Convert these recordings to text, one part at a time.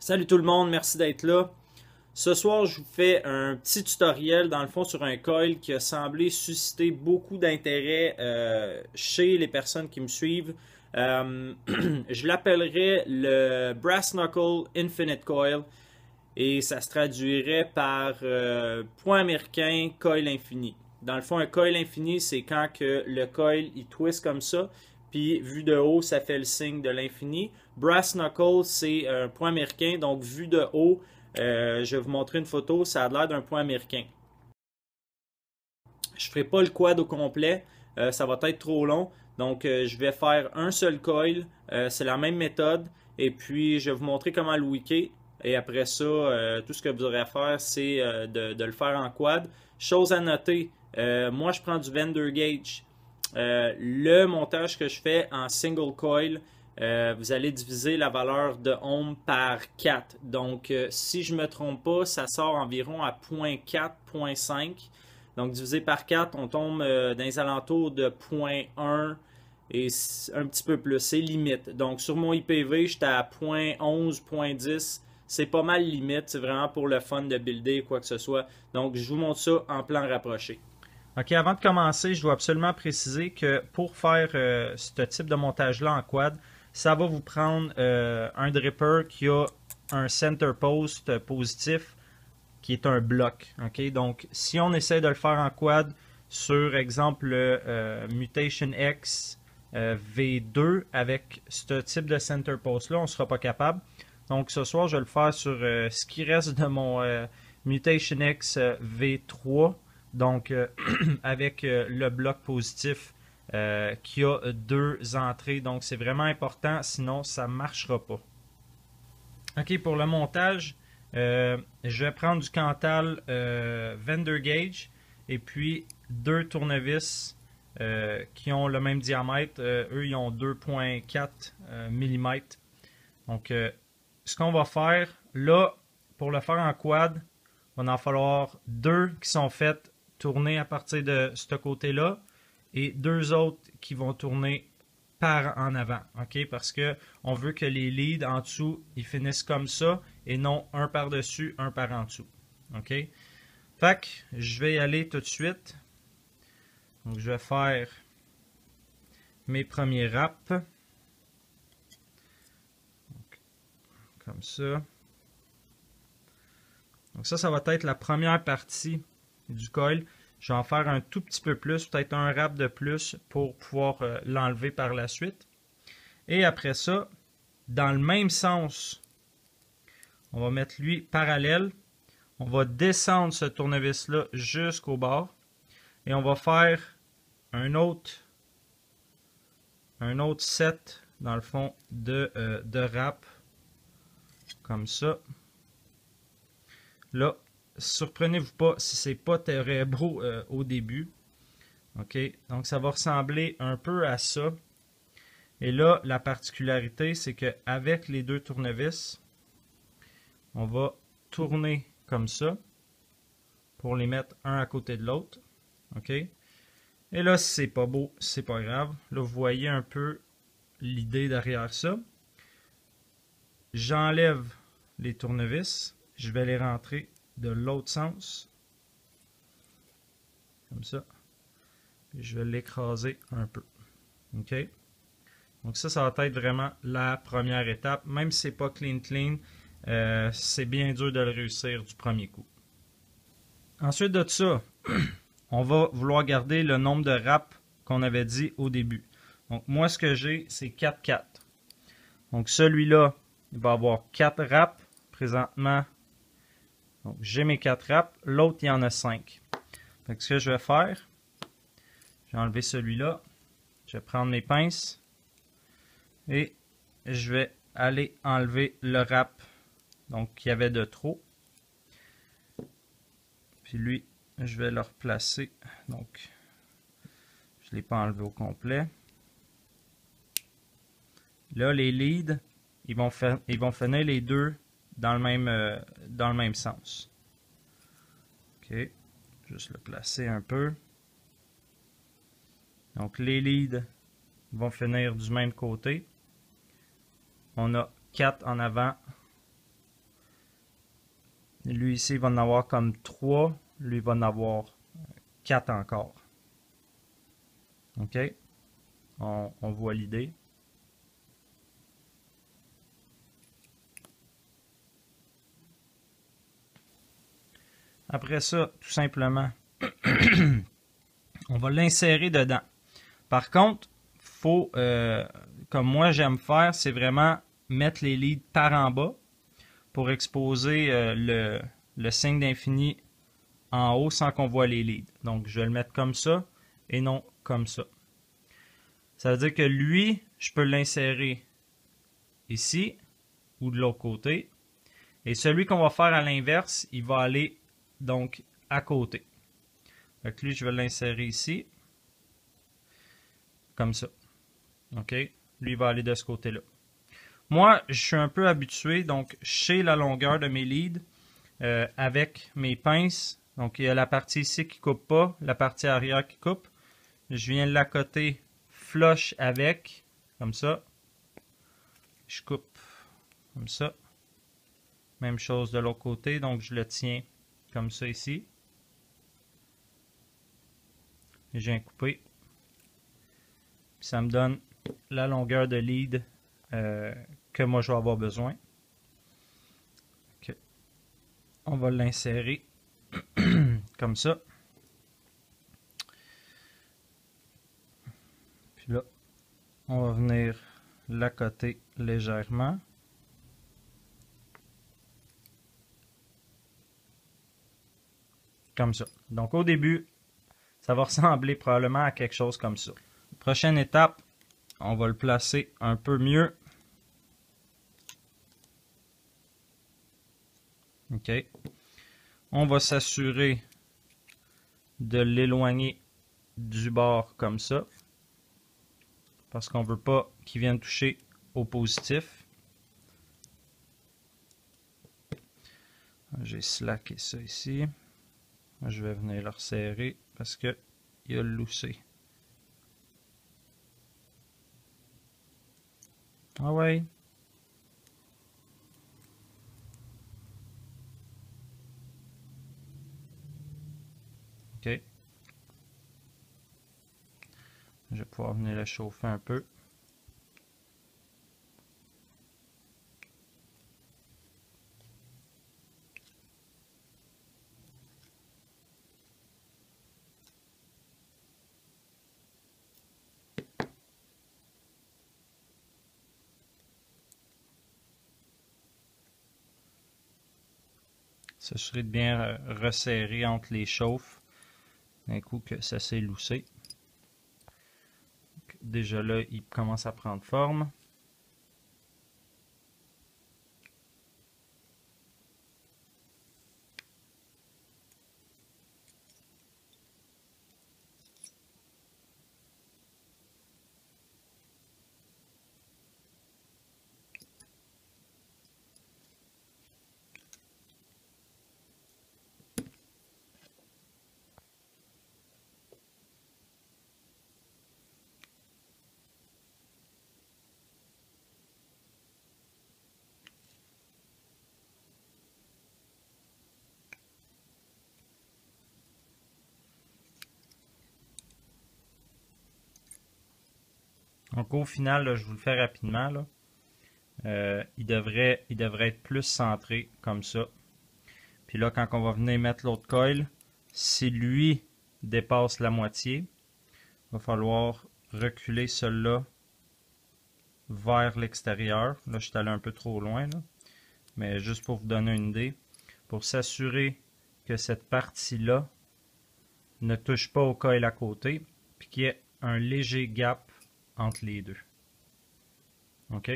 Salut tout le monde, merci d'être là. Ce soir, je vous fais un petit tutoriel dans le fond sur un coil qui a semblé susciter beaucoup d'intérêt chez les personnes qui me suivent. Je l'appellerais le Brass Knuckle Infinite Coil et ça se traduirait par point américain coil infini. Dans le fond, un coil infini, c'est quand que le coil il twist comme ça, puis vu de haut, ça fait le signe de l'infini. Brass knuckle, c'est un point américain, donc vu de haut, je vais vous montrer une photo, ça a l'air d'un point américain. Je ne ferai pas le quad au complet, ça va être trop long, donc je vais faire un seul coil, c'est la même méthode, et puis je vais vous montrer comment le wicker. Et après ça, tout ce que vous aurez à faire, c'est de le faire en quad. Chose à noter, moi je prends du Vendor Gauge. Le montage que je fais en single coil, vous allez diviser la valeur de ohm par 4. Donc, si je ne me trompe pas, ça sort environ à 0.4, 0.5. Donc, divisé par 4, on tombe dans les alentours de 0.1 et un petit peu plus. C'est limite. Donc, sur mon IPV, j'étais à 0.11, 0.10. C'est pas mal limite. C'est vraiment pour le fun de builder quoi que ce soit. Donc, je vous montre ça en plan rapproché. Ok, avant de commencer, je dois absolument préciser que pour faire ce type de montage-là en quad, ça va vous prendre un dripper qui a un center post positif qui est un bloc. Ok, donc si on essaie de le faire en quad sur exemple le Mutation X V2 avec ce type de center post-là, on ne sera pas capable. Donc ce soir, je vais le faire sur ce qui reste de mon Mutation X V3. Donc, avec le bloc positif qui a deux entrées. Donc, c'est vraiment important, sinon ça ne marchera pas. OK, pour le montage, je vais prendre du Cantal Vendor Gauge et puis deux tournevis qui ont le même diamètre. Eux, ils ont 2,4 mm. Donc, ce qu'on va faire, là, pour le faire en quad, il va en falloir deux qui sont faites tourner à partir de ce côté-là et deux autres qui vont tourner par en avant, ok? Parce que on veut que les leads en dessous, ils finissent comme ça et non un par-dessus, un par en dessous, ok? Fait que je vais y aller tout de suite. Donc je vais faire mes premiers wraps. Donc, comme ça. Donc ça va être la première partie du coil. Je vais en faire un tout petit peu plus, peut-être un wrap de plus pour pouvoir l'enlever par la suite. Et après ça, dans le même sens, on va mettre lui parallèle. On va descendre ce tournevis-là jusqu'au bord. Et on va faire un autre set, dans le fond, de wrap. Comme ça. Là, surprenez-vous pas si c'est pas très beau au début. OK? Donc, ça va ressembler un peu à ça. Et là, la particularité, c'est qu'avec les deux tournevis, on va tourner comme ça pour les mettre un à côté de l'autre. OK? Et là, si c'est pas beau, c'est pas grave. Là, vous voyez un peu l'idée derrière ça. J'enlève les tournevis. Je vais les rentrer de l'autre sens. Comme ça. Puis je vais l'écraser un peu. OK? Donc ça va être vraiment la première étape. Même si c'est pas clean, c'est bien dur de le réussir du premier coup. Ensuite de ça, on va vouloir garder le nombre de wraps qu'on avait dit au début. Donc moi, ce que j'ai, c'est 4. Donc celui-là, il va avoir 4 wraps présentement. Donc j'ai mes 4 wraps. L'autre, il y en a 5. Donc ce que je vais faire, je vais enlever celui-là. Je vais prendre mes pinces. Et je vais aller enlever le wrap donc qu'il y avait de trop. Puis lui, je vais le replacer. Donc, je ne l'ai pas enlevé au complet. Là, les leads, ils vont finir les deux dans le même sens. OK. Juste le placer un peu. Donc, les leads vont finir du même côté. On a 4 en avant Lui ici, il va en avoir comme 3. Lui, il va en avoir 4 encore. OK? On voit l'idée. Après ça, tout simplement, on va l'insérer dedans. Par contre, faut, comme moi j'aime faire, c'est vraiment mettre les leads par en bas pour exposer le signe d'infini en haut sans qu'on voit les leads. Donc, je vais le mettre comme ça et non comme ça. Ça veut dire que lui, je peux l'insérer ici ou de l'autre côté. Et celui qu'on va faire à l'inverse, il va aller donc à côté. Donc lui, je vais l'insérer ici. Comme ça. OK? Lui, il va aller de ce côté-là. Moi, je suis un peu habitué, donc je sais la longueur de mes leads avec mes pinces. Donc, il y a la partie ici qui ne coupe pas, la partie arrière qui coupe. Je viens de l'accoter flush avec, comme ça. Je coupe comme ça. Même chose de l'autre côté, donc je le tiens comme ça ici. Et je viens couper. Puis ça me donne la longueur de lead que moi je vais avoir besoin. Okay. On va l'insérer comme ça. Puis là, on va venir l'accoter légèrement. Comme ça. Donc au début, ça va ressembler probablement à quelque chose comme ça. Prochaine étape, on va le placer un peu mieux. OK. On va s'assurer de l'éloigner du bord comme ça. Parce qu'on ne veut pas qu'il vienne toucher au positif. J'ai slacké ça ici. Je vais venir le resserrer parce qu'il a loussé. Ah ouais. OK. Je vais pouvoir venir le chauffer un peu. Ça serait de bien resserrer entre les chauffes. D'un coup que ça s'est loussé. Déjà là, il commence à prendre forme. Donc au final, là, je vous le fais rapidement. Là. Il devrait être plus centré comme ça. Puis là, quand on va venir mettre l'autre coil, si lui dépasse la moitié, il va falloir reculer celui-là vers l'extérieur. Là, je suis allé un peu trop loin. Là. Mais juste pour vous donner une idée, pour s'assurer que cette partie-là ne touche pas au coil à côté, puis qu'il y ait un léger gap entre les deux. OK?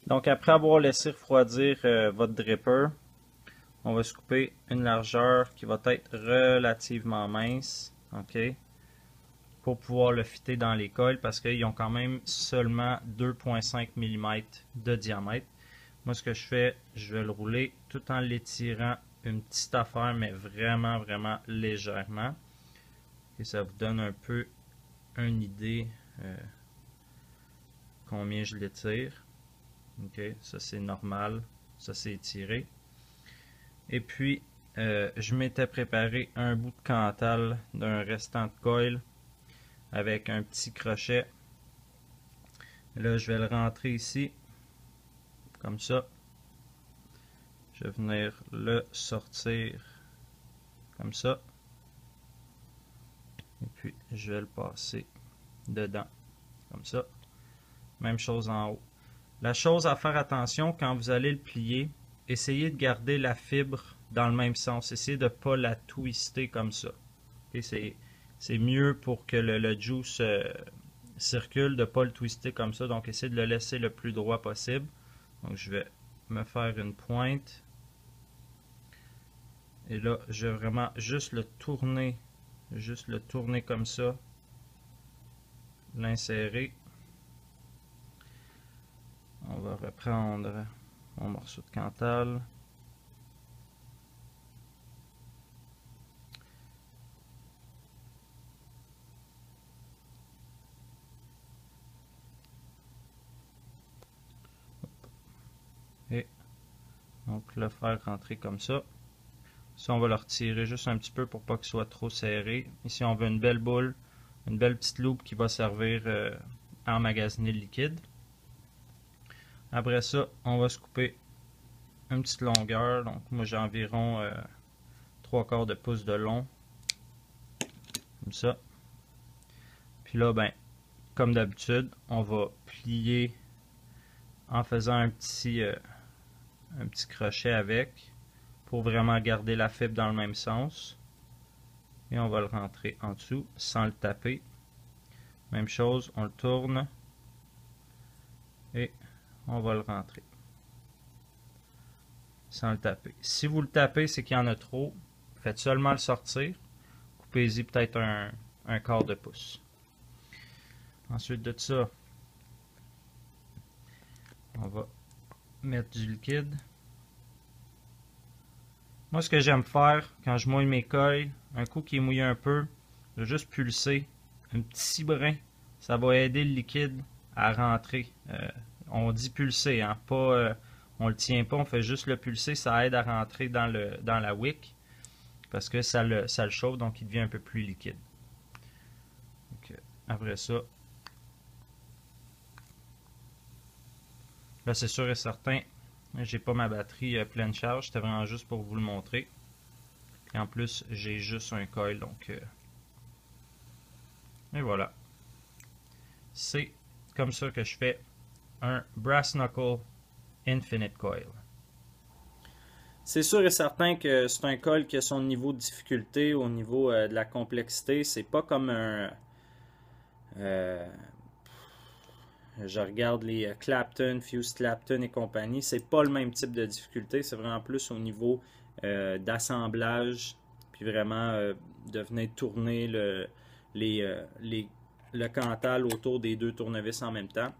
Donc, après avoir laissé refroidir votre dripper, on va se couper une largeur qui va être relativement mince. OK? Pour pouvoir le fitter dans les coils parce qu'ils ont quand même seulement 2,5 mm de diamètre. Moi, ce que je fais, je vais le rouler tout en l'étirant une petite affaire, mais vraiment, vraiment légèrement. Et ça vous donne un peu une idée combien je l'étire. Ok, ça c'est normal, ça c'est étiré. Et puis, je m'étais préparé un bout de Cantal d'un restant de coil avec un petit crochet. Là, je vais le rentrer ici, comme ça. Je vais venir le sortir comme ça. Et puis, je vais le passer dedans, comme ça. Même chose en haut. La chose à faire attention quand vous allez le plier, essayez de garder la fibre dans le même sens. Essayez de ne pas la twister comme ça. Okay, c'est mieux pour que le juice circule, de ne pas le twister comme ça. Donc, essayez de le laisser le plus droit possible. Donc, je vais me faire une pointe. Et là, je vais vraiment juste le tourner comme ça. L'insérer. On va reprendre mon morceau de Cantal. Et donc le faire rentrer comme ça. Ça, on va le retirer juste un petit peu pour pas qu'il soit trop serré. Ici, on veut une belle boule, une belle petite loupe qui va servir à emmagasiner le liquide. Après ça, on va se couper une petite longueur. Donc, moi, j'ai environ 3/4 de pouce de long. Comme ça. Puis là, ben, comme d'habitude, on va plier en faisant un petit crochet avec pour vraiment garder la fibre dans le même sens. Et on va le rentrer en dessous sans le taper. Même chose, on le tourne et on va le rentrer sans le taper. Si vous le tapez, c'est qu'il y en a trop. Faites seulement le sortir. Coupez-y peut-être un quart de pouce. Ensuite de ça, on va mettre du liquide. Moi, ce que j'aime faire quand je mouille mes coils, un coup qui est mouillé un peu, je vais juste pulser un petit brin. Ça va aider le liquide à rentrer. On dit pulser, hein, pas, on le tient pas, on fait juste le pulser. Ça aide à rentrer dans la wick parce que ça le chauffe, donc il devient un peu plus liquide. Donc, après ça, là c'est sûr et certain, j'ai pas ma batterie pleine charge, c'était vraiment juste pour vous le montrer. Et en plus, j'ai juste un coil, donc et voilà. C'est comme ça que je fais un Brass Knuckle Infinite Coil. C'est sûr et certain que c'est un coil qui a son niveau de difficulté au niveau de la complexité. C'est pas comme un... je regarde les Clapton, Fuse Clapton et compagnie. C'est pas le même type de difficulté. C'est vraiment plus au niveau d'assemblage. Puis vraiment de venir tourner le Cantal autour des deux tournevis en même temps.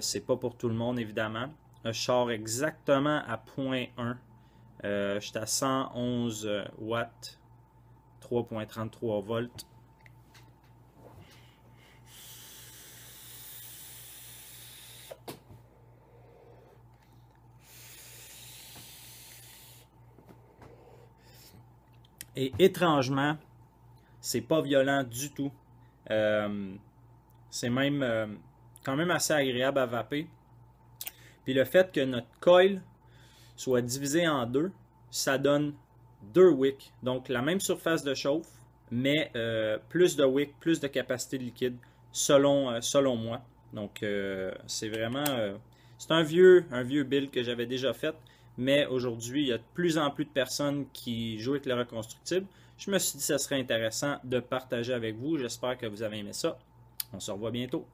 C'est pas pour tout le monde évidemment. Je sors exactement à 0.1. J'étais à 111 watts, 3.33 volts. Et étrangement, c'est pas violent du tout. C'est même quand même assez agréable à vaper. Puis le fait que notre coil soit divisé en deux, ça donne deux wicks. Donc la même surface de chauffe, mais plus de wicks, plus de capacité de liquide, selon moi. Donc c'est vraiment... c'est un vieux build que j'avais déjà fait. Mais aujourd'hui, il y a de plus en plus de personnes qui jouent avec le reconstructible. Je me suis dit que ce serait intéressant de partager avec vous. J'espère que vous avez aimé ça. On se revoit bientôt.